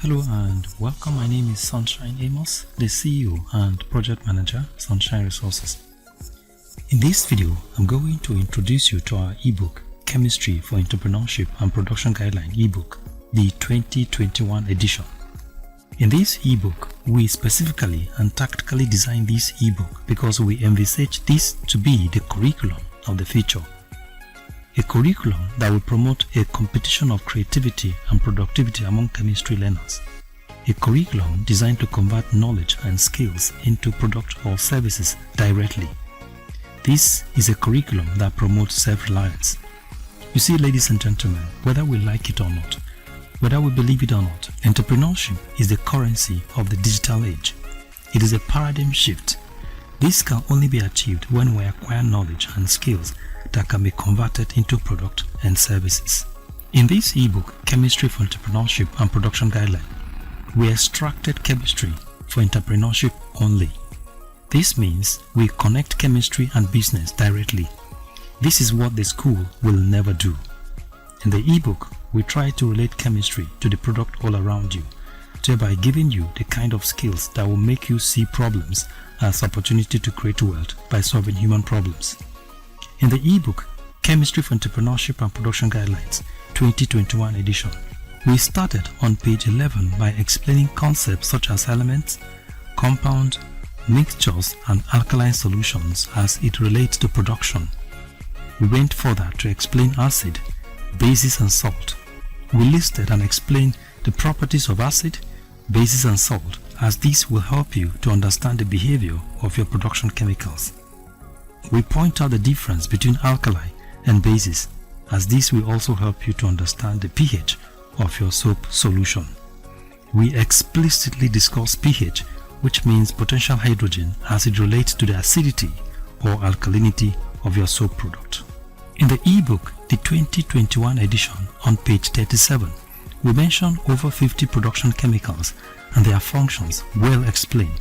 Hello and welcome. My name is Sunshine Amos, the CEO and Project Manager, Sunshine Resources. In this video, I'm going to introduce you to our ebook, Chemistry for Entrepreneurship and Production Guideline ebook, the 2021 edition. In this ebook, we specifically and tactically designed this ebook because we envisage this to be the curriculum of the future. A curriculum that will promote a competition of creativity and productivity among chemistry learners. A curriculum designed to convert knowledge and skills into product or services directly. This is a curriculum that promotes self-reliance. You see, ladies and gentlemen, whether we like it or not, whether we believe it or not, entrepreneurship is the currency of the digital age. It is a paradigm shift. This can only be achieved when we acquire knowledge and skills that can be converted into product and services. In this ebook, Chemistry for Entrepreneurship and Production Guideline, we extracted chemistry for entrepreneurship only. This means we connect chemistry and business directly. This is what the school will never do. In the ebook, we try to relate chemistry to the product all around you, thereby giving you the kind of skills that will make you see problems as opportunity to create wealth by solving human problems. In the ebook, Chemistry for Entrepreneurship and Production Guidelines 2021 edition, we started on page 11 by explaining concepts such as elements, compound, mixtures, and alkaline solutions as it relates to production. We went further to explain acid, bases, and salt. We listed and explained the properties of acid, bases, and salt, as these will help you to understand the behavior of your production chemicals. We point out the difference between alkali and bases, as this will also help you to understand the pH of your soap solution. We explicitly discuss pH, which means potential hydrogen, as it relates to the acidity or alkalinity of your soap product. In the ebook, the 2021 edition, on page 37, we mention over 50 production chemicals and their functions well explained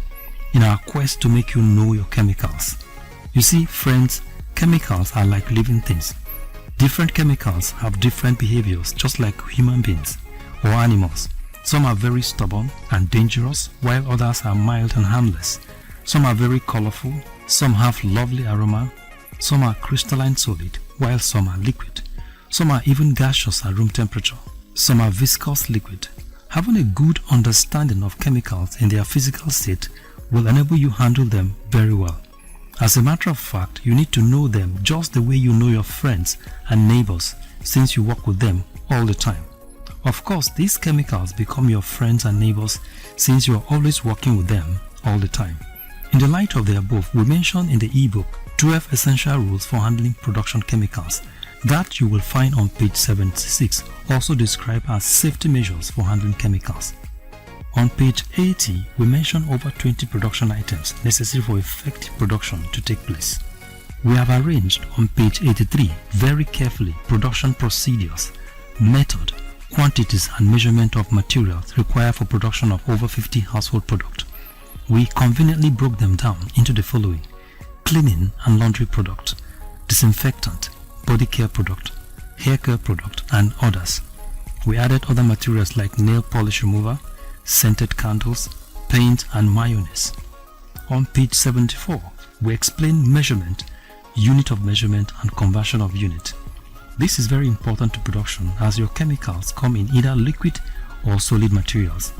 in our quest to make you know your chemicals. You see, friends, chemicals are like living things. Different chemicals have different behaviors, just like human beings or animals. Some are very stubborn and dangerous, while others are mild and harmless. Some are very colorful, some have lovely aroma, some are crystalline solid, while some are liquid. Some are even gaseous at room temperature. Some are viscous liquid. Having a good understanding of chemicals in their physical state will enable you handle them very well. As a matter of fact, you need to know them just the way you know your friends and neighbors, since you work with them all the time. Of course, these chemicals become your friends and neighbors since you are always working with them all the time. In the light of the above, we mention in the ebook 12 essential rules for handling production chemicals that you will find on page 76, also described as safety measures for handling chemicals. On page 80, we mention over 20 production items necessary for effective production to take place. We have arranged on page 83 very carefully production procedures, method, quantities, and measurement of materials required for production of over 50 household products. We conveniently broke them down into the following: cleaning and laundry product, disinfectant, body care product, hair care product, and others. We added other materials like nail polish remover, scented candles, paint, and mayonnaise. On page 74, we explain measurement, unit of measurement, and conversion of unit. This is very important to production as your chemicals come in either liquid or solid materials.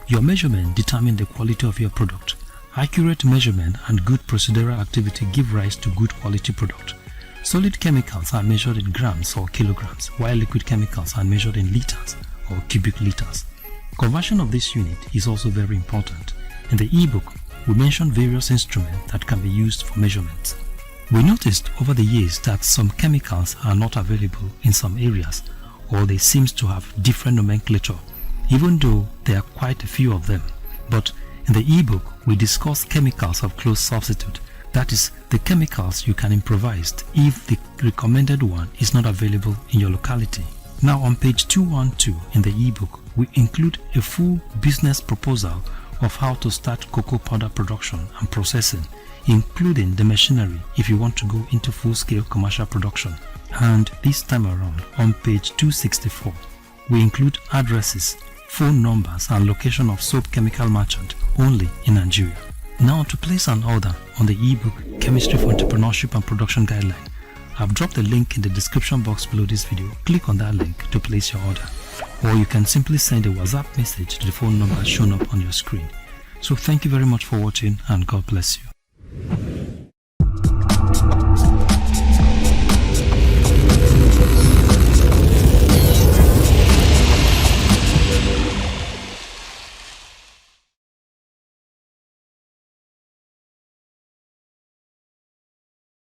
Your measurement determines the quality of your product. Accurate measurement and good procedural activity give rise to good quality product. Solid chemicals are measured in grams or kilograms, while liquid chemicals are measured in liters or cubic liters. Conversion of this unit is also very important. In the ebook, we mention various instruments that can be used for measurements. We noticed over the years that some chemicals are not available in some areas, or they seem to have different nomenclature, even though there are quite a few of them. But in the ebook, we discuss chemicals of close substitute, that is, the chemicals you can improvise if the recommended one is not available in your locality. Now on page 212 in the ebook, we include a full business proposal of how to start cocoa powder production and processing, including the machinery if you want to go into full-scale commercial production. And this time around, on page 264, we include addresses, phone numbers and location of soap chemical merchant only in Nigeria. Now to place an order on the ebook Chemistry for Entrepreneurship and Production Guideline, I've dropped the link in the description box below this video. Click on that link to place your order, or you can simply send a WhatsApp message to the phone number shown up on your screen. So thank you very much for watching, and God bless you.